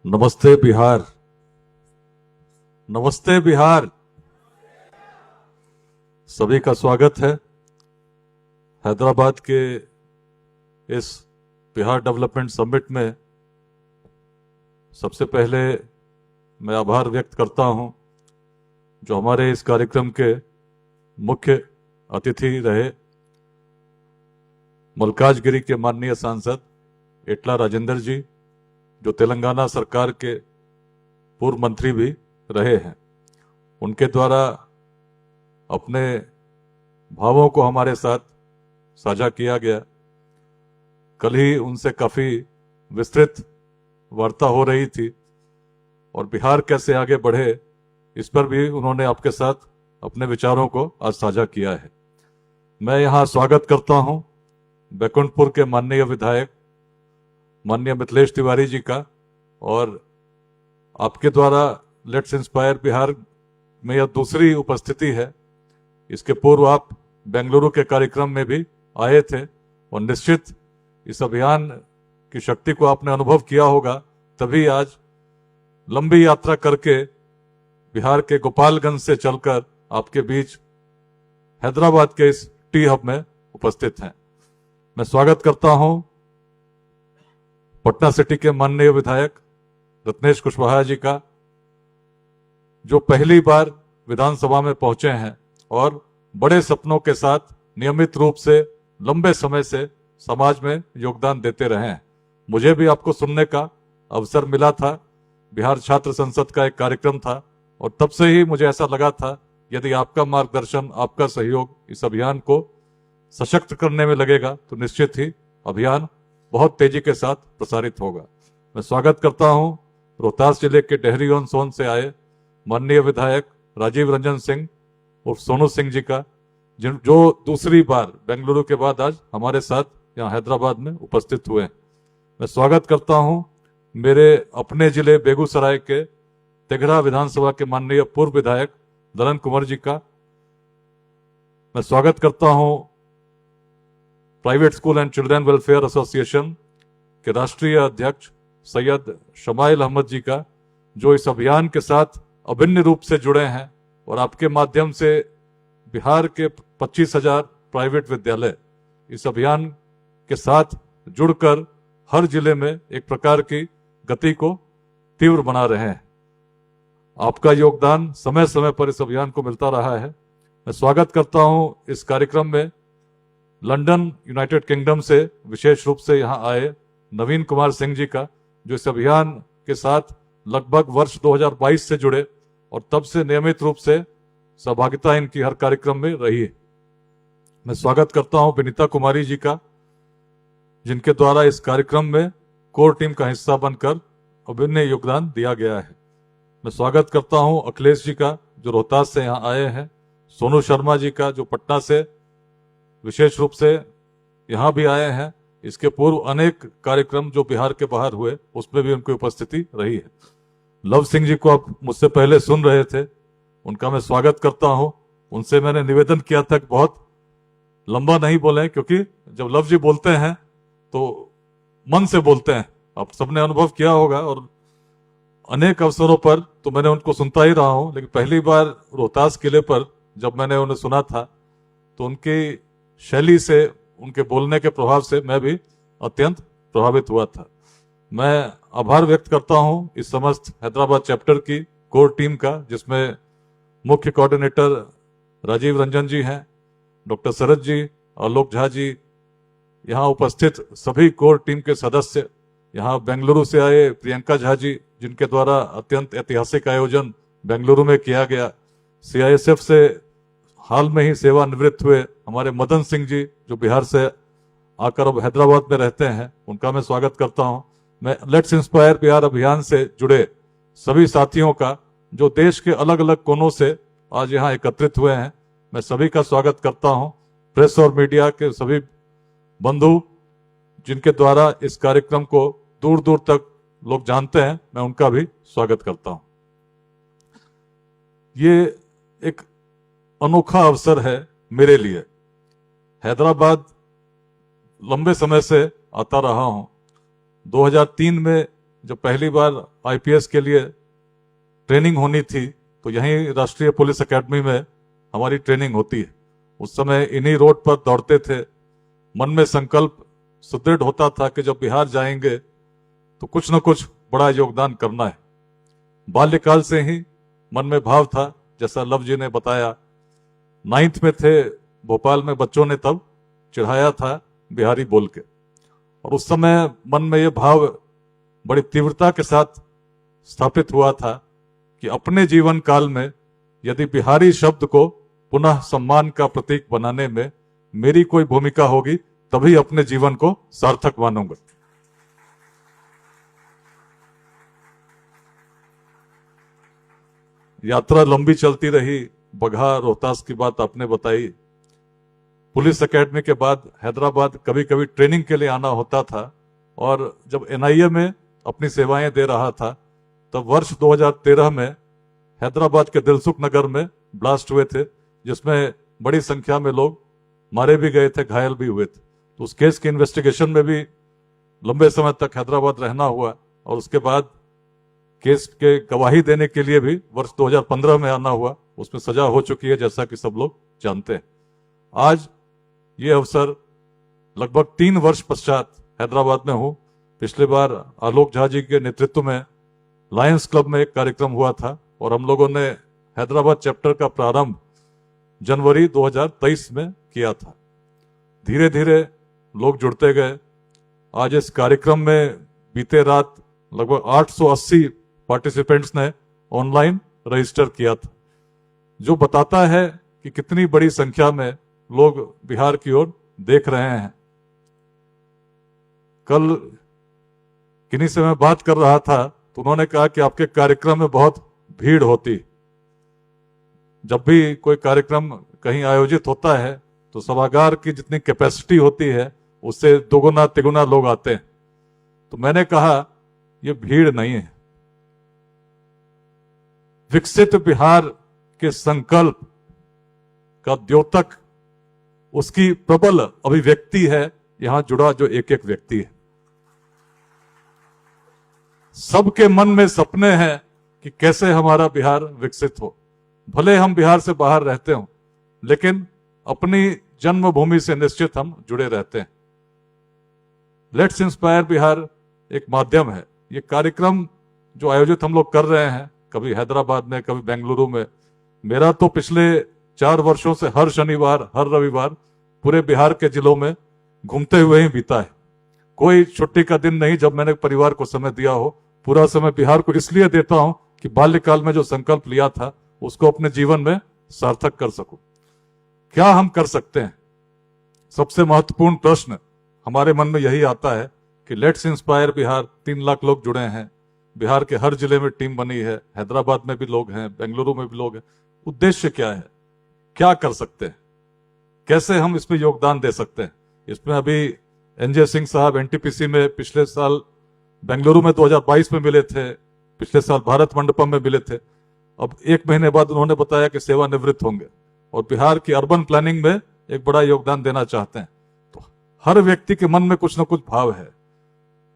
नमस्ते बिहार। नमस्ते बिहार। सभी का स्वागत है हैदराबाद के इस बिहार डेवलपमेंट समिट में। सबसे पहले मैं आभार व्यक्त करता हूं जो हमारे इस कार्यक्रम के मुख्य अतिथि रहे, मल्काजगिरी के माननीय सांसद इटला राजेंद्र जी, जो तेलंगाना सरकार के पूर्व मंत्री भी रहे हैं। उनके द्वारा अपने भावों को हमारे साथ साझा किया गया। कल ही उनसे काफी विस्तृत वार्ता हो रही थी और बिहार कैसे आगे बढ़े इस पर भी उन्होंने आपके साथ अपने विचारों को आज साझा किया है। मैं यहाँ स्वागत करता हूँ बैकुंठपुर के माननीय विधायक माननीय मिथिलेश तिवारी जी का, और आपके द्वारा लेट्स इंस्पायर बिहार में यह दूसरी उपस्थिति है। इसके पूर्व आप बेंगलुरु के कार्यक्रम में भी आए थे और निश्चित इस अभियान की शक्ति को आपने अनुभव किया होगा, तभी आज लंबी यात्रा करके बिहार के गोपालगंज से चलकर आपके बीच हैदराबाद के इस टी हब में उपस्थित हैं। मैं स्वागत करता हूं पटना सिटी के माननीय विधायक रत्नेश कुशवाहा जी का, जो पहली बार विधानसभा में पहुंचे हैं और बड़े सपनों के साथ नियमित रूप से लंबे समय से समाज में योगदान देते रहे हैं। मुझे भी आपको सुनने का अवसर मिला था। बिहार छात्र संसद का एक कार्यक्रम था और तब से ही मुझे ऐसा लगा था यदि आपका मार्गदर्शन, आपका सहयोग इस अभियान को सशक्त करने में लगेगा तो निश्चित ही अभियान बहुत तेजी के साथ प्रसारित होगा। मैं स्वागत करता हूं रोहतास जिले के डेहरी ऑन सोन से आए माननीय विधायक राजीव रंजन सिंह उर्फ सोनू सिंह जी का, जो दूसरी बार बेंगलुरु के बाद आज हमारे साथ यहाँ हैदराबाद में उपस्थित हुए। मैं स्वागत करता हूं मेरे अपने जिले बेगूसराय के तेघड़ा विधानसभा के माननीय पूर्व विधायक दलन कुंवर जी का। मैं स्वागत करता हूं private school and children welfare association के राष्ट्रीय अध्यक्ष सैयद शमाइल अहमद जी का, जो इस अभियान के साथ अभिन्न रूप से जुड़े हैं और आपके माध्यम से बिहार के 25,000 प्राइवेट विद्यालय इस अभियान के साथ जुड़कर हर जिले में एक प्रकार की गति को तीव्र बना रहे हैं। आपका योगदान समय समय पर इस अभियान को मिलता रहा है। मैं स्वागत करता हूं इस कार्यक्रम में लंदन यूनाइटेड किंगडम से विशेष रूप से यहाँ आए नवीन कुमार सिंह जी का, जो इस अभियान के साथ लगभग वर्ष 2022 से जुड़े और तब से नियमित रूप से सहभागिता इनकी हर कार्यक्रम में रही है। मैं स्वागत करता हूं विनीता कुमारी जी का, जिनके द्वारा इस कार्यक्रम में कोर टीम का हिस्सा बनकर अभिन्न योगदान दिया गया है। मैं स्वागत करता हूं अखिलेश जी का, जो रोहतास से यहाँ आए हैं, सोनू शर्मा जी का, जो पटना से विशेष रूप से यहाँ भी आए हैं। इसके पूर्व अनेक कार्यक्रम जो बिहार के बाहर हुए उसमें भी उनकी उपस्थिति रही है। लव सिंह जी को आप मुझसे पहले सुन रहे थे, उनका मैं स्वागत करता हूं। उनसे मैंने निवेदन किया था कि बहुत लंबा नहीं बोले, क्योंकि जब लव जी बोलते हैं तो मन से बोलते हैं। आप सबने अनुभव किया होगा और अनेक अवसरों पर तो मैंने उनको सुनता ही रहा हूं, लेकिन पहली बार रोहतास किले पर जब मैंने उन्हें सुना था तो उनकी शैली से, उनके बोलने के प्रभाव से मैं भी अत्यंत प्रभावित हुआ था। मैं आभार व्यक्त करता हूं इस समस्त हैदराबाद चैप्टर की कोर टीम का, जिसमें मुख्य कोऑर्डिनेटर राजीव रंजन जी हैं, डॉक्टर शरद जी, आलोक झा जी, यहाँ उपस्थित सभी कोर टीम के सदस्य, यहाँ बेंगलुरु से आए प्रियंका झा जी, जिनके द्वारा अत्यंत ऐतिहासिक आयोजन बेंगलुरु में किया गया, CISF से हाल में ही सेवानिवृत्त हुए हमारे मदन सिंह जी, जो बिहार से आकर अब हैदराबाद में रहते हैं, उनका मैं स्वागत करता हूं। मैं लेट्स इंस्पायर बिहार अभियान से जुड़े सभी साथियों का, जो देश के अलग अलग कोनों से आज यहाँ एकत्रित हुए हैं, मैं सभी का स्वागत करता हूं। प्रेस और मीडिया के सभी बंधु जिनके द्वारा इस कार्यक्रम को दूर दूर तक लोग जानते हैं, मैं उनका भी स्वागत करता हूं। ये एक अनोखा अवसर है मेरे लिए। हैदराबाद लंबे समय से आता रहा हूं। 2003 में जब पहली बार आईपीएस के लिए ट्रेनिंग होनी थी तो यहीं राष्ट्रीय पुलिस एकेडमी में हमारी ट्रेनिंग होती है। उस समय इन्हीं रोड पर दौड़ते थे। मन में संकल्प सुदृढ़ होता था कि जब बिहार जाएंगे तो कुछ न कुछ बड़ा योगदान करना है। बाल्यकाल से ही मन में भाव था, जैसा लव जी ने बताया। 9th में थे, भोपाल में बच्चों ने तब चढ़ाया था बिहारी बोल के, और उस समय मन में ये भाव बड़ी तीव्रता के साथ स्थापित हुआ था कि अपने जीवन काल में यदि बिहारी शब्द को पुनः सम्मान का प्रतीक बनाने में मेरी कोई भूमिका होगी तभी अपने जीवन को सार्थक मानूंगा। यात्रा लंबी चलती रही। बगहा रोहतास की बात आपने बताई। पुलिस एकेडमी के बाद हैदराबाद कभी कभी ट्रेनिंग के लिए आना होता था, और जब एनआईए में अपनी सेवाएं दे रहा था तब वर्ष 2013 में हैदराबाद के दिलसुख नगर में ब्लास्ट हुए थे, जिसमें बड़ी संख्या में लोग मारे भी गए थे, घायल भी हुए थे। तो उस केस की इन्वेस्टिगेशन में भी लंबे समय तक हैदराबाद रहना हुआ, और उसके बाद केस के गवाही देने के लिए भी वर्ष 2015 में आना हुआ। उसमें सजा हो चुकी है, जैसा कि सब लोग जानते हैं। आज ये अवसर लगभग 3 वर्ष पश्चात हैदराबाद में हूं। पिछले बार आलोक झा जी के नेतृत्व में लायंस क्लब में एक कार्यक्रम हुआ था, और हम लोगों ने हैदराबाद चैप्टर का प्रारंभ जनवरी 2023 में किया था। धीरे धीरे लोग जुड़ते गए। आज इस कार्यक्रम में बीते रात लगभग 880 पार्टिसिपेंट्स ने ऑनलाइन रजिस्टर किया था, जो बताता है कि कितनी बड़ी संख्या में लोग बिहार की ओर देख रहे हैं। कल किन्हीं से मैं बात कर रहा था तो उन्होंने कहा कि आपके कार्यक्रम में बहुत भीड़ होती। जब भी कोई कार्यक्रम कहीं आयोजित होता है तो सभागार की जितनी कैपेसिटी होती है उससे दोगुना तिगुना लोग आते हैं। तो मैंने कहा ये भीड़ नहीं है, विकसित बिहार के संकल्प का द्योतक, उसकी प्रबल अभिव्यक्ति है यहां जुड़ा जो एक एक व्यक्ति है। सबके मन में सपने हैं कि कैसे हमारा बिहार विकसित हो। भले हम बिहार से बाहर रहते हों, लेकिन अपनी जन्मभूमि से निश्चित हम जुड़े रहते हैं। लेट्स इंस्पायर बिहार एक माध्यम है। ये कार्यक्रम जो आयोजित हम लोग कर रहे हैं, कभी हैदराबाद में, कभी बेंगलुरु में, मेरा तो पिछले 4 वर्षों से हर शनिवार, हर रविवार पूरे बिहार के जिलों में घूमते हुए ही बीता है। कोई छुट्टी का दिन नहीं जब मैंने परिवार को समय दिया हो। पूरा समय बिहार को इसलिए देता हूं कि बाल्यकाल में जो संकल्प लिया था उसको अपने जीवन में सार्थक कर सकूं। क्या हम कर सकते हैं? सबसे महत्वपूर्ण प्रश्न हमारे मन में यही आता है कि लेट्स इंस्पायर बिहार। 3 लाख लोग जुड़े हैं, बिहार के हर जिले में टीम बनी है, हैदराबाद में भी लोग हैं, बेंगलुरु में भी लोग हैं। उद्देश्य क्या है? क्या कर सकते हैं? कैसे हम इसमें योगदान दे सकते हैं? इसमें अभी एनजे सिंह साहब एनटीपीसी में पिछले साल बेंगलुरु में 2022 में मिले थे, पिछले साल भारत मंडपम में मिले थे। अब 1 महीने बाद उन्होंने बताया कि सेवानिवृत्त होंगे और बिहार की अर्बन प्लानिंग में एक बड़ा योगदान देना चाहते हैं। तो हर व्यक्ति के मन में कुछ ना कुछ भाव है,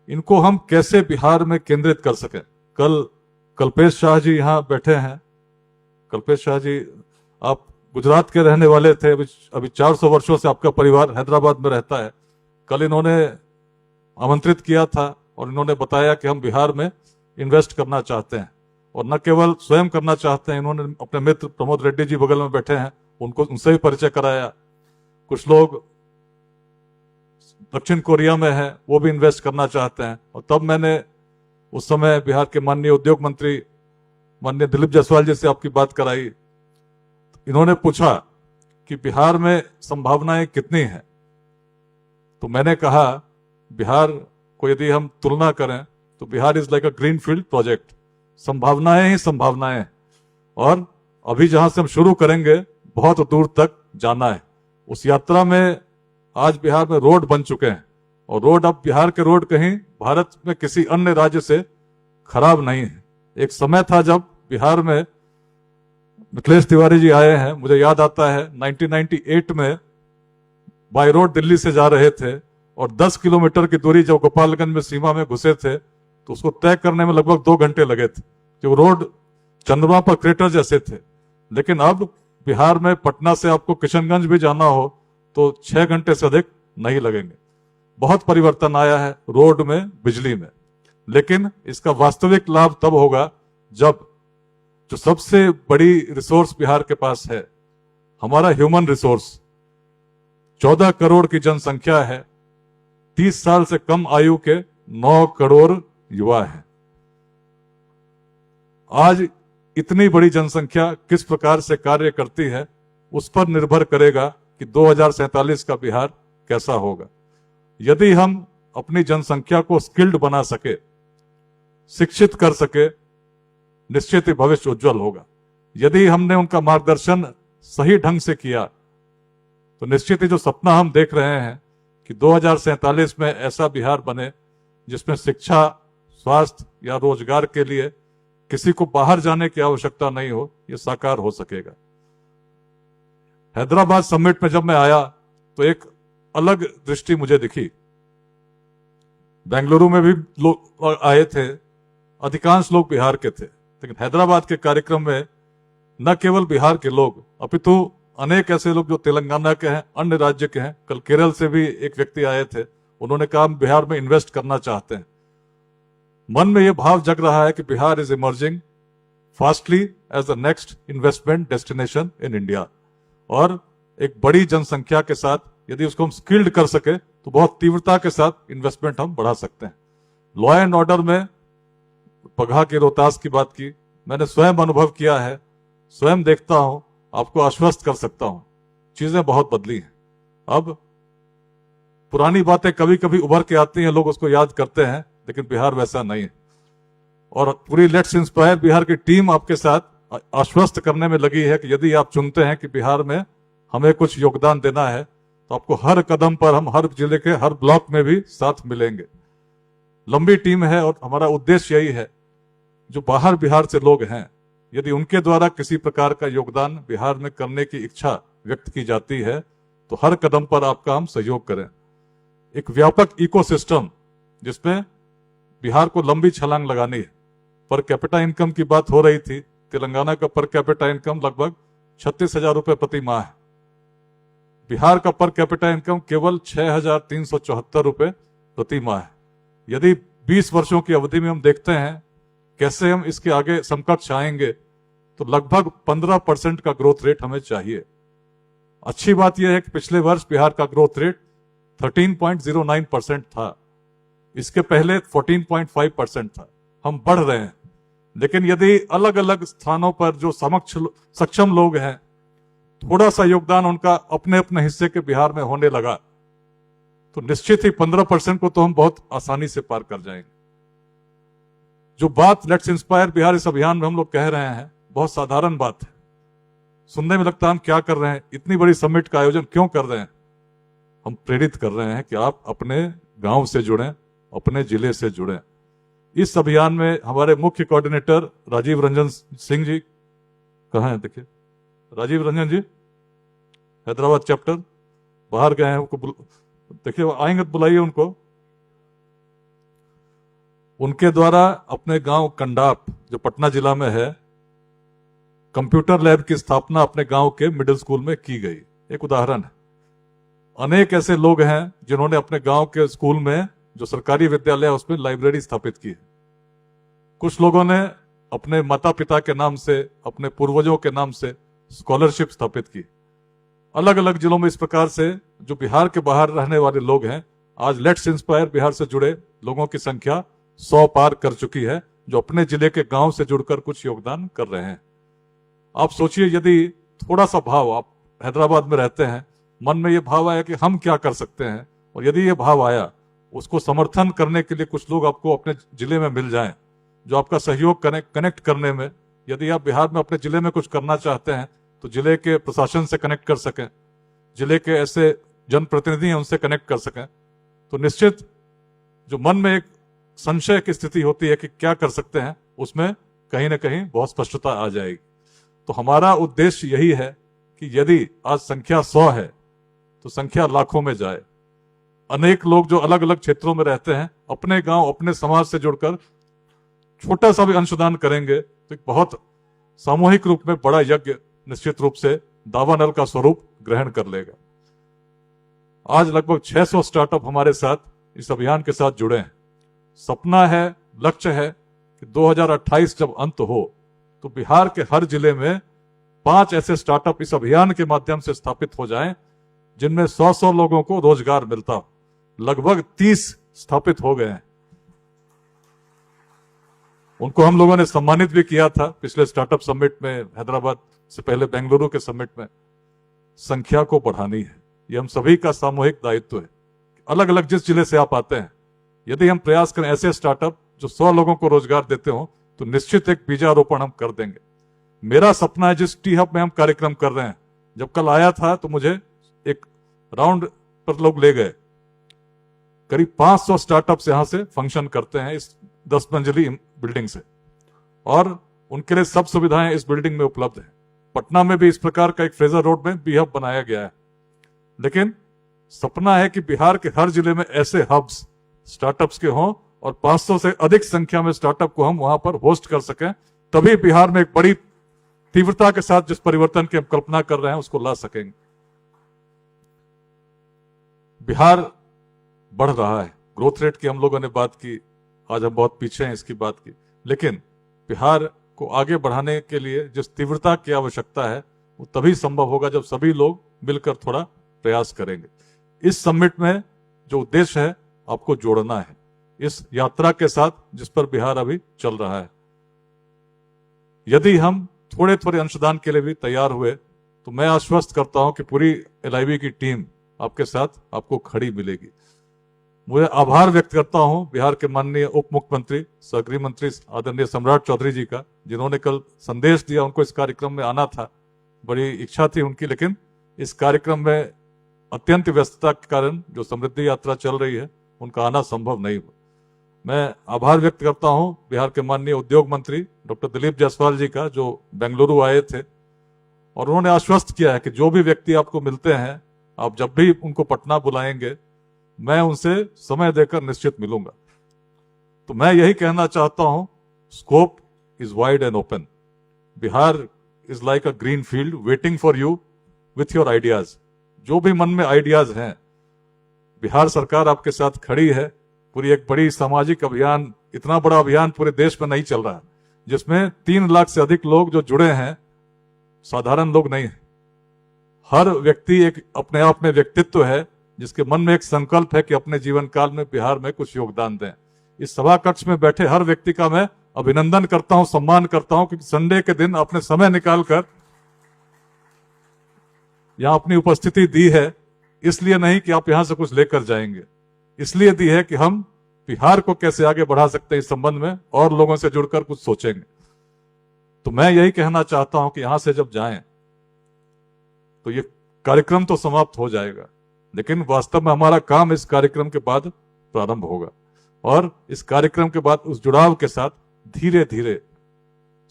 इनको हम कैसे बिहार में केंद्रित कर सकें। कल कल्पेश शाह जी यहाँ बैठे हैं। कल्पेश शाह जी, आप गुजरात के रहने वाले थे, अभी 400 वर्षों से आपका परिवार हैदराबाद में रहता है। कल इन्होंने आमंत्रित किया था और इन्होंने बताया कि हम बिहार में इन्वेस्ट करना चाहते हैं, और न केवल स्वयं करना चाहते हैं, इन्होंने अपने मित्र प्रमोद रेड्डी जी बगल में बैठे हैं, उनसे भी परिचय कराया। कुछ लोग दक्षिण कोरिया में हैं, वो भी इन्वेस्ट करना चाहते हैं। और तब मैंने उस समय बिहार के माननीय उद्योग मंत्री माननीय दिलीप जायसवाल जी से आपकी बात कराई। इन्होंने पूछा कि बिहार में संभावनाएं कितनी हैं। तो मैंने कहा बिहार को यदि हम तुलना करें तो Bihar is like a green field project. संभावनाएं ही संभावनाएं हैं, और अभी जहां से हम शुरू करेंगे बहुत दूर तक जाना है। उस यात्रा में आज बिहार में रोड बन चुके हैं, और रोड, अब बिहार के रोड कहीं भारत में किसी अन्य राज्य से खराब नहीं है। एक समय था जब बिहार में मिथिलेश तिवारी जी आए हैं, मुझे याद आता है 1998 में बाय रोड दिल्ली से जा रहे थे और 10 किलोमीटर की दूरी जब गोपालगंज में सीमा में घुसे थे तो उसको तय करने में लगभग 2 घंटे लगे थे, कि वो रोड चंद्रमा पर क्रेटर जैसे थे। लेकिन अब बिहार में पटना से आपको किशनगंज भी जाना हो तो 6 घंटे से अधिक नहीं लगेंगे। बहुत परिवर्तन आया है रोड में, बिजली में। लेकिन इसका वास्तविक लाभ तब होगा जब जो सबसे बड़ी रिसोर्स बिहार के पास है, हमारा ह्यूमन रिसोर्स, 14 करोड़ की जनसंख्या है, 30 साल से कम आयु के 9 करोड़ युवा हैं। आज इतनी बड़ी जनसंख्या किस प्रकार से कार्य करती है, उस पर निर्भर करेगा कि 2047 का बिहार कैसा होगा। यदि हम अपनी जनसंख्या को स्किल्ड बना सके, शिक्षित कर सके, निश्चित ही भविष्य उज्जवल होगा। यदि हमने उनका मार्गदर्शन सही ढंग से किया तो निश्चित ही जो सपना हम देख रहे हैं कि 2047 में ऐसा बिहार बने जिसमें शिक्षा, स्वास्थ्य या रोजगार के लिए किसी को बाहर जाने की आवश्यकता नहीं हो, यह साकार हो सकेगा। हैदराबाद समिट में जब मैं आया तो एक अलग दृष्टि मुझे दिखी। बेंगलुरु में भी लोग आए थे, अधिकांश लोग बिहार के थे, लेकिन हैदराबाद के कार्यक्रम में न केवल बिहार के लोग अपितु अनेक ऐसे लोग जो तेलंगाना के हैं, अन्य राज्य के हैं, कल केरल से भी एक व्यक्ति आए थे, उन्होंने कहा हम बिहार में इन्वेस्ट करना चाहते हैं। मन में यह भाव जग रहा है कि Bihar is emerging fastly as the next investment destination in India, और एक बड़ी जनसंख्या के साथ यदि उसको हम स्किल्ड कर सके तो बहुत तीव्रता के साथ इन्वेस्टमेंट हम बढ़ा सकते हैं। लॉ एंड ऑर्डर में पगहा की रोहतास की बात की, मैंने स्वयं अनुभव किया है, स्वयं देखता हूं, आपको आश्वस्त कर सकता हूं, चीजें बहुत बदली हैं। अब पुरानी बातें कभी कभी उभर के आती हैं, लोग उसको याद करते हैं, लेकिन बिहार वैसा नहीं है। और पूरी लेट्स इंस्पायर बिहार की टीम आपके साथ आश्वस्त करने में लगी है कि यदि आप चुनते हैं कि बिहार में हमें कुछ योगदान देना है तो आपको हर कदम पर हम हर जिले के हर ब्लॉक में भी साथ मिलेंगे। लंबी टीम है और हमारा उद्देश्य यही है, जो बाहर बिहार से लोग हैं, यदि उनके द्वारा किसी प्रकार का योगदान बिहार में करने की इच्छा व्यक्त की जाती है तो हर कदम पर आपका हम सहयोग करें। एक व्यापक इकोसिस्टम जिसमें बिहार को लंबी छलांग लगानी है। पर कैपिटा इनकम की बात हो रही थी, तेलंगाना का पर कैपिटा इनकम लगभग 36,000 रुपए प्रति माह है। बिहार का पर कैपिटा इनकम केवल 6,374 रुपए प्रति माह है। यदि 20 वर्षों की अवधि में हम देखते हैं कैसे हम इसके आगे समकक्ष आएंगे, तो लगभग 15% का ग्रोथ रेट हमें चाहिए। अच्छी बात यह है कि पिछले वर्ष बिहार का ग्रोथ रेट 13.09% था, इसके पहले 14.5% था। हम बढ़ रहे हैं, लेकिन यदि अलग अलग स्थानों पर जो सक्षम लोग हैं, थोड़ा सा योगदान उनका अपने अपने हिस्से के बिहार में होने लगा, तो निश्चित ही 15% को तो हम बहुत आसानी से पार कर जाएंगे। जो बात लेट्स इंस्पायर बिहार इस अभियान में हम लोग कह रहे हैं, बहुत साधारण बात है। सुनने में लगता है हम क्या कर रहे हैं, इतनी बड़ी समिट का आयोजन क्यों कर रहे हैं? हम प्रेरित कर रहे हैं कि आप अपने गांव से जुड़ें, अपने जिले से जुड़ें। इस अभियान में हमारे मुख्य कोऑर्डिनेटर राजीव रंजन सिंह जी कहाँ हैं? देखिए राजीव रंजन जी हैदराबाद चैप्टर बाहर गए हैं, उनको देखिए आएंगे तो बुलाइए उनको। उनके द्वारा अपने गांव कंडाप जो पटना जिला में है, कंप्यूटर लैब की स्थापना अपने गांव के मिडिल स्कूल में की गई। एक उदाहरण है। अनेक ऐसे लोग हैं जिन्होंने अपने गांव के स्कूल में जो सरकारी विद्यालय है उसमें लाइब्रेरी स्थापित की है। कुछ लोगों ने अपने माता पिता के नाम से, अपने पूर्वजों के नाम से स्कॉलरशिप स्थापित की। अलग अलग जिलों में इस प्रकार से जो बिहार के बाहर रहने वाले लोग हैं, आज लेट्स इंस्पायर बिहार से जुड़े लोगों की संख्या 100 पार कर चुकी है, जो अपने जिले के गांव से जुड़कर कुछ योगदान कर रहे हैं। आप सोचिए, यदि थोड़ा सा भाव, आप हैदराबाद में रहते हैं, मन में यह भाव आया कि हम क्या कर सकते हैं, और यदि यह भाव आया, उसको समर्थन करने के लिए कुछ लोग आपको अपने जिले में मिल जाएं, जो आपका सहयोग करें कनेक्ट करने में। यदि आप बिहार में अपने जिले में कुछ करना चाहते हैं तो जिले के प्रशासन से कनेक्ट कर सकें, जिले के ऐसे जनप्रतिनिधि हैं उनसे कनेक्ट कर सकें, तो निश्चित जो मन में एक संशय की स्थिति होती है कि क्या कर सकते हैं, उसमें कहीं ना कहीं बहुत स्पष्टता आ जाएगी। तो हमारा उद्देश्य यही है कि यदि आज संख्या 100 है तो संख्या लाखों में जाए। अनेक लोग जो अलग अलग क्षेत्रों में रहते हैं, अपने गांव, अपने समाज से जुड़कर छोटा सा भी अंशदान करेंगे तो एक बहुत सामूहिक रूप में बड़ा यज्ञ निश्चित रूप से दावानल का स्वरूप ग्रहण कर लेगा। आज लगभग 600 स्टार्टअप हमारे साथ इस अभियान के साथ जुड़े हैं। सपना है, लक्ष्य है कि 2028 जब अंत हो तो बिहार के हर जिले में 5 ऐसे स्टार्टअप इस अभियान के माध्यम से स्थापित हो जाएं जिनमें 100 लोगों को रोजगार मिलता हो। लगभग 30 स्थापित हो गए हैं। उनको हम लोगों ने सम्मानित भी किया था पिछले स्टार्टअप समिट में, हैदराबाद से पहले बेंगलुरु के समिट में। संख्या को बढ़ानी है, ये हम सभी का सामूहिक दायित्व है। अलग अलग जिस जिले से आप आते हैं, यदि हम प्रयास करें ऐसे स्टार्टअप जो 100 लोगों को रोजगार देते हो तो निश्चित एक बीजारोपण हम कर देंगे। मेरा सपना है, जिस टी हब में हम कार्यक्रम कर रहे हैं, जब कल आया था तो मुझे एक राउंड पर लोग ले गए। करीब 500 स्टार्टअप्स यहां से फंक्शन करते हैं इस 10 मंजिली बिल्डिंग से, और उनके लिए सब सुविधाएं इस बिल्डिंग में उपलब्ध है। पटना में भी इस प्रकार का एक फ्रेजर रोड में बी हब बनाया गया है। लेकिन सपना है कि बिहार के हर जिले में ऐसे हब्स स्टार्टअप्स के हों और 500 से अधिक संख्या में स्टार्टअप को हम वहां पर होस्ट कर सकें। तभी बिहार में एक बड़ी तीव्रता के साथ जिस परिवर्तन की हम कल्पना कर रहे हैं उसको ला सकेंगे। बिहार बढ़ रहा है, ग्रोथ रेट की हम लोगों ने बात की, आज हम बहुत पीछे हैं इसकी बात की, लेकिन बिहार को आगे बढ़ाने के लिए जिस तीव्रता की आवश्यकता है वो तभी संभव होगा जब सभी लोग मिलकर थोड़ा प्रयास करेंगे। इस समिट में जो उद्देश्य है, आपको जोड़ना है इस यात्रा के साथ जिस पर बिहार अभी चल रहा है। यदि हम थोड़े थोड़े अंशदान के लिए भी तैयार हुए तो मैं आश्वस्त करता हूं कि पूरी LIV की टीम आपके साथ आपको खड़ी मिलेगी। मुझे आभार व्यक्त करता हूं बिहार के माननीय उप मुख्यमंत्री सह गृह मंत्री आदरणीय सम्राट चौधरी जी का, जिन्होंने कल संदेश दिया। उनको इस कार्यक्रम में आना था, बड़ी इच्छा थी उनकी, लेकिन इस कार्यक्रम में अत्यंत व्यस्तता के कारण जो समृद्धि यात्रा चल रही है उनका आना संभव नहीं हुआ। मैं आभार व्यक्त करता हूं बिहार के माननीय उद्योग मंत्री डॉक्टर दिलीप जायसवाल जी का, जो बेंगलुरु आए थे और उन्होंने आश्वस्त किया है कि जो भी व्यक्ति आपको मिलते हैं, आप जब भी उनको पटना बुलाएंगे, मैं उनसे समय देकर निश्चित मिलूंगा। तो मैं यही कहना चाहता हूं, scope is wide and open. Bihar is like a green field waiting for you with your ideas. जो भी मन में आइडियाज हैं, बिहार सरकार आपके साथ खड़ी है। पूरी एक बड़ी सामाजिक अभियान, इतना बड़ा अभियान पूरे देश में नहीं चल रहा है, जिसमें 3 लाख से अधिक लोग जो जुड़े हैं, साधारण लोग नहीं है। हर व्यक्ति एक अपने आप में व्यक्तित्व है जिसके मन में एक संकल्प है कि अपने जीवन काल में बिहार में कुछ योगदान दें। इस सभा कक्ष में बैठे हर व्यक्ति का मैं अभिनंदन करता हूं, सम्मान करता हूं कि संडे के दिन आपने समय निकालकर यहां अपनी उपस्थिति दी है। इसलिए नहीं कि आप यहां से कुछ लेकर जाएंगे, इसलिए दी है कि हम बिहार को कैसे आगे बढ़ा सकते हैं इस संबंध में और लोगों से जुड़कर कुछ सोचेंगे। तो मैं यही कहना चाहता हूं कि यहां से जब जाएं तो ये कार्यक्रम तो समाप्त हो जाएगा, लेकिन वास्तव में हमारा काम इस कार्यक्रम के बाद प्रारंभ होगा, और इस कार्यक्रम के बाद उस जुड़ाव के साथ धीरे धीरे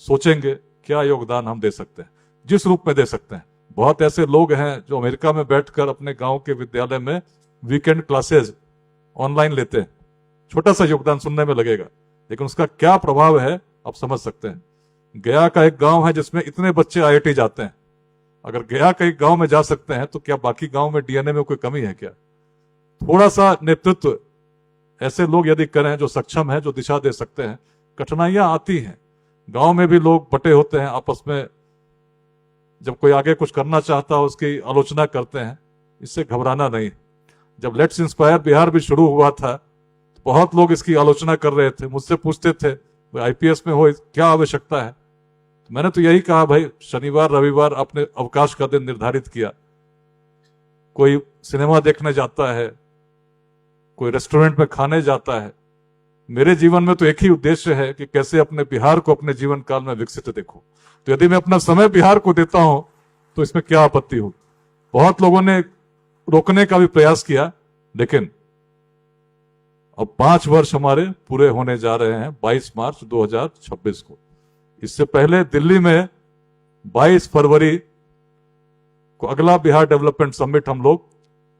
सोचेंगे क्या योगदान हम दे सकते हैं, जिस रूप में दे सकते हैं। बहुत ऐसे लोग हैं जो अमेरिका में बैठकर अपने गांव के विद्यालय में वीकेंड क्लासेस ऑनलाइन लेते हैं। छोटा सा योगदान सुनने में लगेगा, लेकिन उसका क्या प्रभाव है आप समझ सकते हैं। गया का एक गांव है जिसमें इतने बच्चे IIT जाते हैं। अगर गया के एक गांव में जा सकते हैं तो क्या बाकी गांव में DNA में कोई कमी है क्या? थोड़ा सा नेतृत्व ऐसे लोग यदि करें जो सक्षम है, जो दिशा दे सकते हैं। कठिनाइयां आती हैं, गांव में भी लोग बटे होते हैं आपस में, जब कोई आगे कुछ करना चाहता है उसकी आलोचना करते हैं। इससे घबराना नहीं। जब लेट्स इंस्पायर बिहार भी शुरू हुआ था तो बहुत लोग इसकी आलोचना कर रहे थे, मुझसे पूछते थे IPS में हो क्या आवश्यकता है। तो मैंने तो यही कहा, भाई शनिवार रविवार आपने अवकाश का दिन निर्धारित किया, कोई सिनेमा देखने जाता है, कोई रेस्टोरेंट में खाने जाता है। मेरे जीवन में तो एक ही उद्देश्य है कि कैसे अपने बिहार को अपने जीवन काल में विकसित देखूं। तो यदि मैं अपना समय बिहार को देता हूं तो इसमें क्या आपत्ति हो। बहुत लोगों ने रोकने का भी प्रयास किया, लेकिन अब 5 वर्ष हमारे पूरे होने जा रहे हैं 22 मार्च 2026 को। इससे पहले दिल्ली में 22 फरवरी को अगला बिहार डेवलपमेंट समिट हम लोग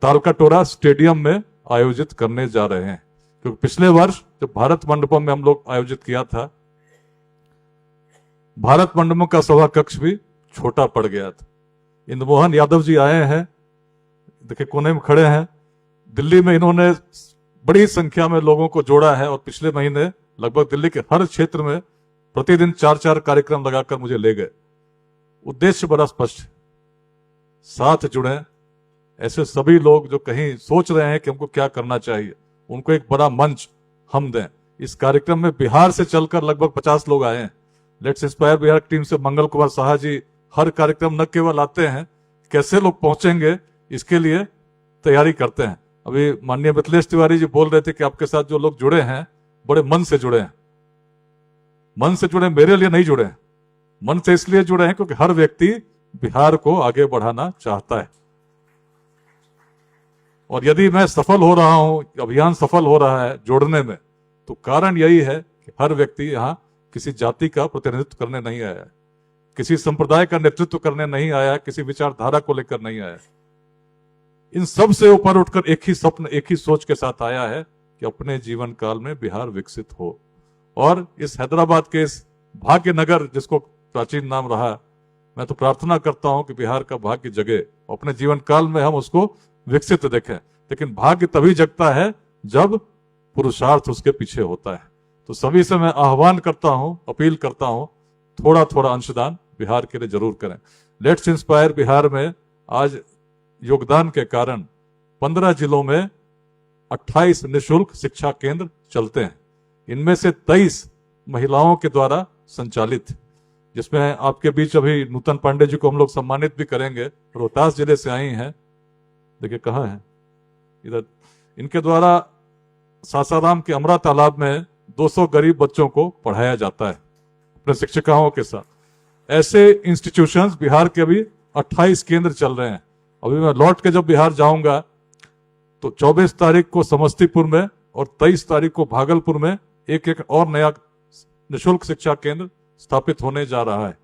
तालकाटोरा स्टेडियम में आयोजित करने जा रहे हैं, क्योंकि पिछले वर्ष जब भारत मंडपम में हम लोग आयोजित किया था भारत मंडपम का सभा कक्ष भी छोटा पड़ गया था। इंद्रमोहन यादव जी आए हैं, देखिए कोने में खड़े हैं। दिल्ली में इन्होंने बड़ी संख्या में लोगों को जोड़ा है और पिछले महीने लगभग दिल्ली के हर क्षेत्र में प्रतिदिन 4-4 कार्यक्रम लगाकर मुझे ले गए। उद्देश्य बड़ा स्पष्ट है, साथ जुड़े ऐसे सभी लोग जो कहीं सोच रहे हैं कि हमको क्या करना चाहिए, उनको एक बड़ा मंच हम दें। इस कार्यक्रम में बिहार से चलकर लगभग 50 लोग आए हैं। लेट्स इंस्पायर बिहार टीम से मंगल कुमार साहा जी हर कार्यक्रम न केवल आते हैं, कैसे लोग पहुंचेंगे इसके लिए तैयारी करते हैं। अभी माननीय मिथिलेश तिवारी जी बोल रहे थे कि आपके साथ जो लोग जुड़े हैं बड़े मन से जुड़े हैं। मन से जुड़े, मेरे लिए नहीं जुड़े हैं, मन से इसलिए जुड़े हैं क्योंकि हर व्यक्ति बिहार को आगे बढ़ाना चाहता है। और यदि मैं सफल हो रहा हूं, अभियान सफल हो रहा है जोड़ने में, तो कारण यही है कि हर व्यक्ति यहां किसी जाति का प्रतिनिधित्व करने नहीं आया है, किसी संप्रदाय का नेतृत्व करने नहीं आया, किसी विचारधारा को लेकर नहीं आया। इन सब से ऊपर उठकर एक ही स्वप्न, एक ही सोच के साथ आया है कि अपने जीवन काल में बिहार विकसित हो। और इस हैदराबाद के इस भाग्य नगर जिसको प्राचीन नाम रहा, मैं तो प्रार्थना करता हूं कि बिहार का भाग्य जगे, अपने जीवन काल में हम उसको विकसित देखें। लेकिन भाग्य तभी जगता है जब पुरुषार्थ उसके पीछे होता है। तो सभी से मैं आह्वान करता हूं, अपील करता हूं, थोड़ा थोड़ा अंशदान बिहार के लिए जरूर करें। लेट्स इंस्पायर बिहार में आज योगदान के कारण 15 जिलों में 28 निःशुल्क शिक्षा केंद्र चलते हैं। इनमें से 23 महिलाओं के द्वारा संचालित, जिसमें आपके बीच अभी नूतन पांडे जी को हम लोग सम्मानित भी करेंगे, रोहतास जिले से आई हैं। देखिए कहाँ है, इधर। इनके द्वारा सासाराम के अमरा तालाब में 200 गरीब बच्चों को पढ़ाया जाता है अपने शिक्षिकाओं के साथ। ऐसे इंस्टीट्यूशंस बिहार के अभी 28 केंद्र चल रहे हैं। अभी मैं लौट के जब बिहार जाऊंगा तो 24 तारीख को समस्तीपुर में और 23 तारीख को भागलपुर में एक और नया निःशुल्क शिक्षा केंद्र स्थापित होने जा रहा है।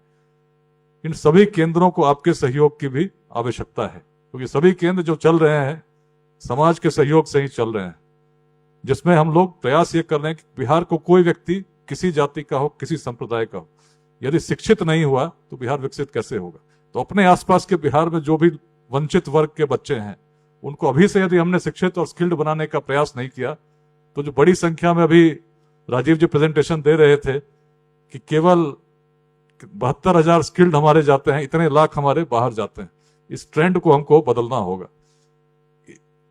इन सभी केंद्रों को आपके सहयोग की भी आवश्यकता है, क्योंकि सभी केंद्र जो चल रहे हैं समाज के सहयोग से ही चल रहे हैं, जिसमें हम लोग प्रयास ये कर रहे हैं कि बिहार को कोई व्यक्ति किसी जाति का हो, किसी संप्रदाय का हो, यदि शिक्षित नहीं हुआ तो बिहार विकसित कैसे होगा। तो अपने आसपास के बिहार में जो भी वंचित वर्ग के बच्चे हैं, उनको अभी से यदि हमने शिक्षित और स्किल्ड बनाने का प्रयास नहीं किया, तो जो बड़ी संख्या में अभी राजीव जी प्रेजेंटेशन दे रहे थे कि केवल 72,000 स्किल्ड हमारे जाते हैं, इतने लाख हमारे बाहर जाते हैं। इस ट्रेंड को हमको बदलना होगा।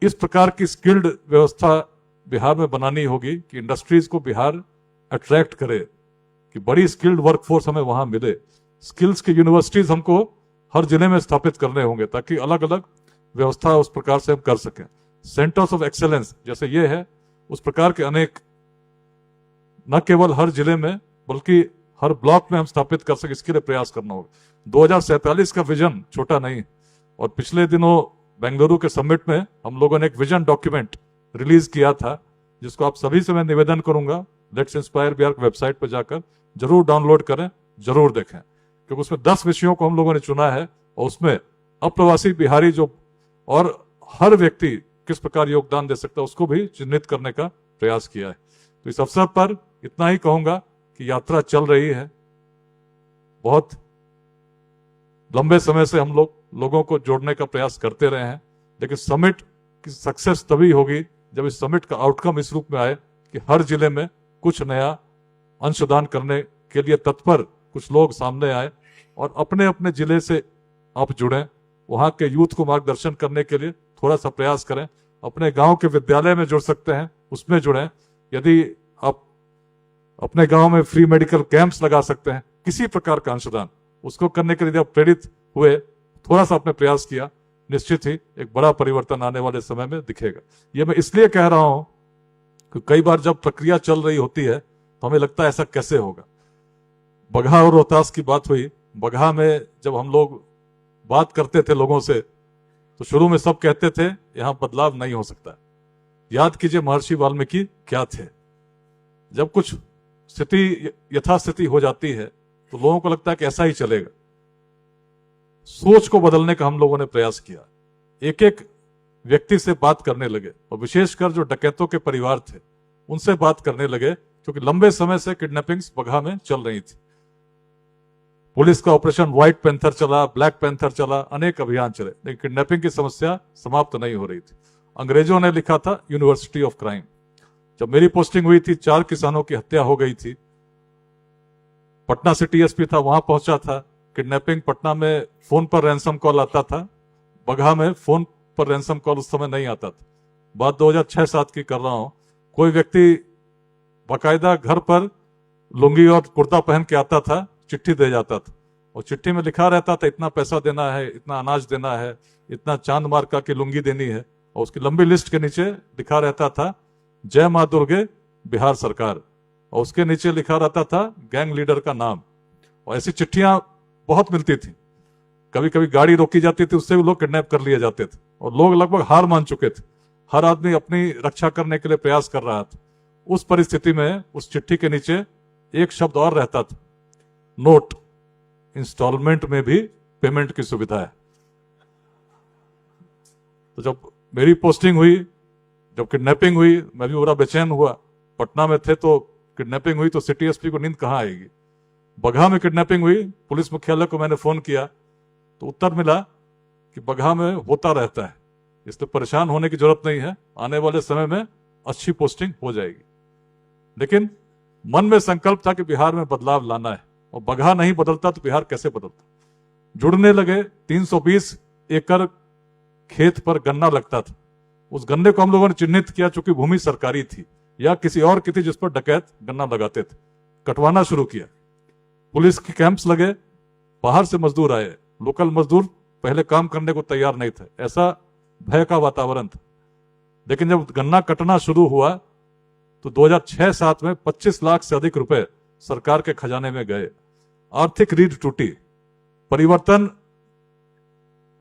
इस प्रकार की स्किल्ड व्यवस्था बिहार में बनानी होगी कि इंडस्ट्रीज को बिहार अट्रैक्ट करे, कि बड़ी स्किल्ड वर्कफोर्स हमें वहां मिले। स्किल्स की यूनिवर्सिटीज हमको हर जिले में स्थापित करने होंगे ताकि अलग अलग व्यवस्था उस प्रकार से हम कर सकें। सेंटर्स ऑफ एक्सेलेंस जैसे ये है, उस प्रकार के अनेक न केवल हर जिले में बल्कि हर ब्लॉक में हम स्थापित कर सके, इसके लिए प्रयास करना होगा। 2047 का विजन छोटा नहीं। और पिछले दिनों बेंगलुरु के समिट में हम लोगों ने एक विजन डॉक्यूमेंट रिलीज किया था, जिसको आप सभी से मैं निवेदन करूंगा, लेट्स इंस्पायर बिहार वेबसाइट पर जाकर जरूर डाउनलोड करें, जरूर देखें, क्योंकि उसमें 10 विषयों को हम लोगों ने चुना है और उसमें अप्रवासी बिहारी जो और हर व्यक्ति किस प्रकार योगदान दे सकता है उसको भी चिन्हित करने का प्रयास किया है। तो इस अवसर पर इतना ही कहूंगा कि यात्रा चल रही है। बहुत लंबे समय से हम लोगों को जोड़ने का प्रयास करते रहे हैं, लेकिन समिट की सक्सेस तभी होगी जब इस समिट का आउटकम इस रूप में आए कि हर जिले में कुछ नया अंशदान करने के लिए तत्पर कुछ लोग सामने आए और अपने अपने जिले से आप जुड़ें, वहां के यूथ को मार्गदर्शन करने के लिए थोड़ा सा प्रयास करें। अपने गांव के विद्यालय में जुड़ सकते हैं, उसमें जुड़ें। यदि आप अपने गांव में फ्री मेडिकल कैंप्स लगा सकते हैं, किसी प्रकार का अंशदान उसको करने के लिए आप प्रेरित हुए, थोड़ा सा आपने प्रयास किया, निश्चित ही एक बड़ा परिवर्तन आने वाले समय में दिखेगा। ये मैं इसलिए कह रहा हूं कि कई बार जब प्रक्रिया चल रही होती है तो हमें लगता है ऐसा कैसे होगा। बगहा और रोहतास की बात हुई। बगहा में जब हम लोग बात करते थे लोगों से तो शुरू में सब कहते थे यहां बदलाव नहीं हो सकता। याद कीजिए महर्षि वाल्मीकि क्या थे। जब कुछ स्थिति यथास्थिति हो जाती है तो लोगों को लगता है कि ऐसा ही चलेगा। सोच को बदलने का हम लोगों ने प्रयास किया, एक एक व्यक्ति से बात करने लगे और विशेषकर जो डकैतों के परिवार थे उनसे बात करने लगे, क्योंकि लंबे समय से किडनैपिंग्स बगहा में चल रही थी। पुलिस का ऑपरेशन व्हाइट पैंथर चला, ब्लैक पैंथर चला, अनेक अभियान चले, लेकिन किडनैपिंग की समस्या समाप्त नहीं हो रही थी। अंग्रेजों ने लिखा था यूनिवर्सिटी ऑफ क्राइम। जब मेरी पोस्टिंग हुई थी 4 किसानों की हत्या हो गई थी। पटना सिटी एसपी था, वहां पहुंचा था। किडनैपिंग पटना में फोन पर रैंसम कॉल आता था, बगहा में फोन पर रैंसम कॉल उस समय नहीं आता था। बात 2006-7 की कर रहा हूं। कोई व्यक्ति बाकायदा घर पर लुंगी और कुर्ता पहन के आता था, चिट्ठी दे जाता था, और चिट्ठी में लिखा रहता था इतना पैसा देना है, इतना अनाज देना है, इतना चांद मार्का की लुंगी देनी है, और उसकी लंबी लिस्ट के नीचे लिखा रहता था जय मां दुर्गे बिहार सरकार, और उसके नीचे लिखा रहता था गैंग लीडर का नाम। और ऐसी चिट्ठियां बहुत मिलती थी। कभी कभी गाड़ी रोकी जाती थी, उससे भी लोग किडनैप कर लिए जाते थे, और लोग लगभग हार मान चुके थे। हर आदमी अपनी रक्षा करने के लिए प्रयास कर रहा था। उस परिस्थिति में उस चिट्ठी के नीचे एक शब्द और रहता था, नोट, इंस्टॉलमेंट में भी पेमेंट की सुविधा है। तो जब मेरी पोस्टिंग हुई, जब किडनैपिंग हुई, मैं भी बड़ा बेचैन हुआ। पटना में थे तो किडनैपिंग हुई तो सिटी एसपी को नींद कहां आएगी। बगहा में किडनैपिंग हुई, पुलिस मुख्यालय को मैंने फोन किया तो उत्तर मिला कि बगहा में होता रहता है, इसलिए परेशान होने की जरूरत नहीं है, आने वाले समय में अच्छी पोस्टिंग हो जाएगी। लेकिन मन में संकल्प था कि बिहार में बदलाव लाना है, और बगहा नहीं बदलता तो बिहार कैसे बदलता। जुड़ने लगे। 320 एकड़ खेत पर गन्ना लगता था। उस गन्ने को हम लोगों ने चिन्हित किया, चूंकि भूमि सरकारी थी या किसी और की थी जिस पर डकैत गन्ना लगाते थे। कटवाना शुरू किया। पुलिस के कैंप्स लगे, बाहर से मजदूर आए। लोकल मजदूर पहले काम करने को तैयार नहीं थे, ऐसा भय का वातावरण था। लेकिन जब गन्ना कटना शुरू हुआ तो 2006-7 में 25 लाख से अधिक रुपए सरकार के खजाने में गए। आर्थिक रीढ़ टूटी, परिवर्तन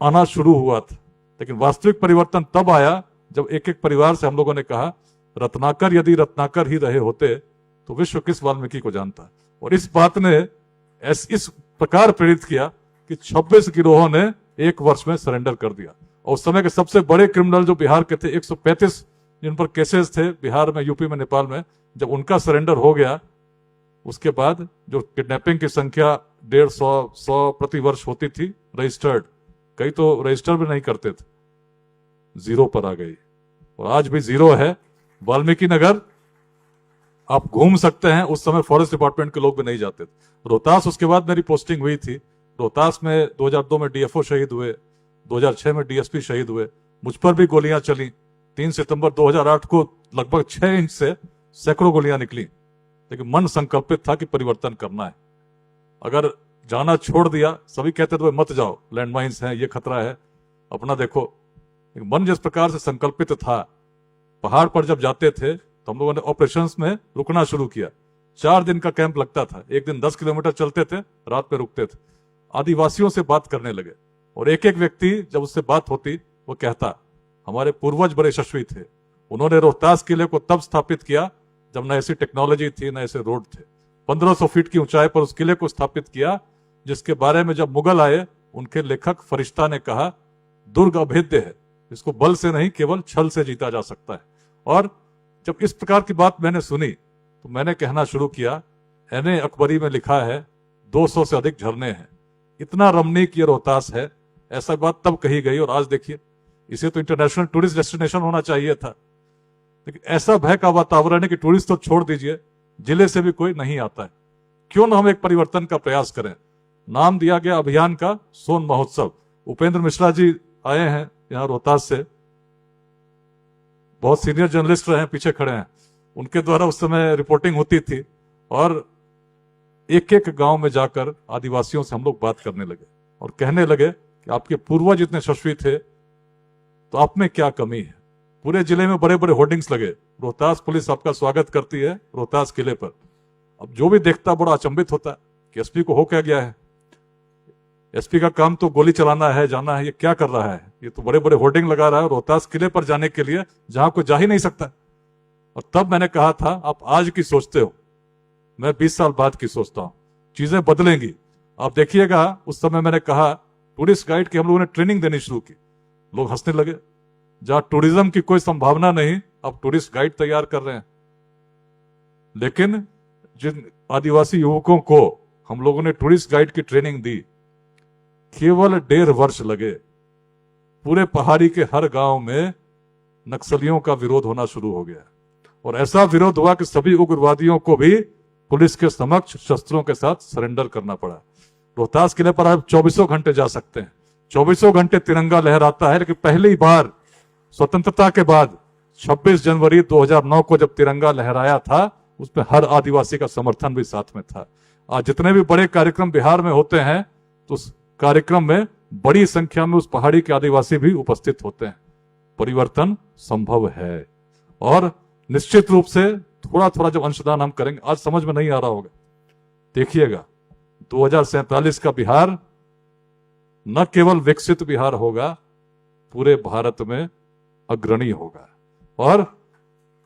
आना शुरू हुआ था। लेकिन वास्तविक परिवर्तन तब आया जब एक एक परिवार से हम लोगों ने कहा, रत्नाकर यदि रत्नाकर ही रहे होते तो विश्व किस वाल्मीकि को जानता। और इस बात ने इस प्रकार प्रेरित किया कि 26 गिरोहों ने एक वर्ष में सरेंडर कर दिया। और उस समय के सबसे बड़े क्रिमिनल जो बिहार के थे, 135 जिन पर केसेस थे बिहार में, यूपी में, नेपाल में, जब उनका सरेंडर हो गया, उसके बाद जो किडनैपिंग की संख्या 150-100 प्रति वर्ष होती थी रजिस्टर्ड, कई तो रजिस्टर भी नहीं करते थे, 0 पर आ गई। और आज भी 0 है। वाल्मीकि नगर आप घूम सकते हैं, उस समय फॉरेस्ट डिपार्टमेंट के लोग भी नहीं जाते थे। रोहतास, उसके बाद मेरी पोस्टिंग हुई थी। रोहतास में 2002 में डीएफओ शहीद हुए, 2006 में डीएसपी शहीद हुए, मुझ पर भी गोलियां चली। 3 सितंबर 2008 को लगभग 6 इंच से सैकड़ों गोलियां निकली। लेकिन मन संकल्पित था कि परिवर्तन करना है। अगर जाना छोड़ दिया, सभी कहते थे मत जाओ, लैंडमाइंस हैं, ये खतरा है, अपना देखो। मन जिस प्रकार से संकल्पित था, पहाड़ पर जब जाते थे तो हम लोगों ने ऑपरेशंस में रुकना शुरू किया। 4 दिन का कैंप लगता था, एक दिन 10 किलोमीटर चलते थे, रात में रुकते थे। आदिवासियों से बात करने लगे, और एक एक व्यक्ति जब उससे बात होती वो कहता, हमारे पूर्वज बड़े यशस्वी थे, उन्होंने रोहतास किले को तब स्थापित किया जब न ऐसी टेक्नोलॉजी थी, न ऐसे रोड थे। 1500 फीट की ऊंचाई पर उस किले को स्थापित किया, जिसके बारे में जब मुगल आए, उनके लेखक फरिश्ता ने कहा, दुर्ग अभेद्य है, इसको बल से नहीं केवल छल से जीता जा सकता है। और जब इस प्रकार की बात मैंने सुनी तो मैंने कहना शुरू किया, एने अकबरी में लिखा है 200 से अधिक झरने हैं, इतना रमणीक ये रोहतास है। ऐसा बात तब कही गई, और आज देखिए, इसे तो इंटरनेशनल टूरिस्ट डेस्टिनेशन होना चाहिए था। लेकिन ऐसा भय का वातावरण है कि टूरिस्ट तो छोड़ दीजिए, जिले से भी कोई नहीं आता है। क्यों ना हम एक परिवर्तन का प्रयास करें। नाम दिया गया अभियान का सोन महोत्सव। उपेंद्र मिश्रा जी आए हैं यहाँ रोहतास से, बहुत सीनियर जर्नलिस्ट रहे हैं, पीछे खड़े हैं। उनके द्वारा उस समय रिपोर्टिंग होती थी, और एक एक गांव में जाकर आदिवासियों से हम लोग बात करने लगे और कहने लगे कि आपके पूर्वज इतने यशस्वी थे तो आप में क्या कमी है। पूरे जिले में बड़े बड़े होर्डिंग्स लगे, रोहतास पुलिस आपका स्वागत करती है रोहतास किले पर। अब जो भी देखता बड़ा अचंभित होता कि एसपी को हो क्या गया है, एसपी का काम तो गोली चलाना है, जाना है, ये क्या कर रहा है, ये तो बड़े बड़े होर्डिंग लगा रहा है रोहतास किले पर जाने के लिए जहां कोई जा ही नहीं सकता। और तब मैंने कहा था, आप आज की सोचते हो, मैं 20 साल बाद की सोचता हूं, चीजें बदलेंगी। आप देखिएगा, उस समय मैंने कहा टूरिस्ट गाइड की हम लोगों ने ट्रेनिंग देनी शुरू की, लोग हंसने लगे। जहां टूरिज्म की कोई संभावना नहीं, अब टूरिस्ट गाइड तैयार कर रहे हैं। लेकिन जिन आदिवासी युवकों को हम लोगों ने टूरिस्ट गाइड की ट्रेनिंग दी, केवल 1.5 वर्ष लगे, पूरे पहाड़ी के हर गांव में नक्सलियों का विरोध होना शुरू हो गया। और ऐसा विरोध हुआ कि सभी उग्रवादियों को भी पुलिस के समक्ष शस्त्रों के साथ सरेंडर करना पड़ा। रोहतास किले पर आप 24 घंटे जा सकते हैं, 24 घंटे तिरंगा लहराता है। लेकिन पहली बार स्वतंत्रता के बाद 26 जनवरी 2009 को जब तिरंगा लहराया था, उसमें हर आदिवासी का समर्थन भी साथ में था। आज जितने भी बड़े कार्यक्रम बिहार में होते हैं, तो उस कार्यक्रम में बड़ी संख्या में उस पहाड़ी के आदिवासी भी उपस्थित होते हैं। परिवर्तन संभव है और निश्चित रूप से थोड़ा थोड़ा जब अंशदान हम करेंगे, आज समझ में नहीं आ रहा होगा, देखिएगा 2047 का बिहार न केवल विकसित बिहार होगा, पूरे भारत में अग्रणी होगा और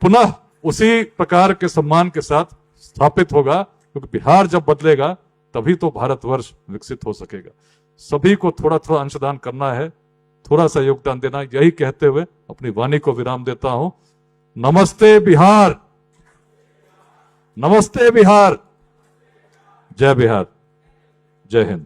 पुनः उसी प्रकार के सम्मान के साथ स्थापित होगा। क्योंकि बिहार जब बदलेगा तभी तो भारतवर्ष विकसित हो सकेगा। सभी को थोड़ा थोड़ा अंशदान करना है, थोड़ा सा योगदान देना, यही कहते हुए अपनी वाणी को विराम देता हूं। नमस्ते बिहार, नमस्ते बिहार, जय बिहार, जय हिंद।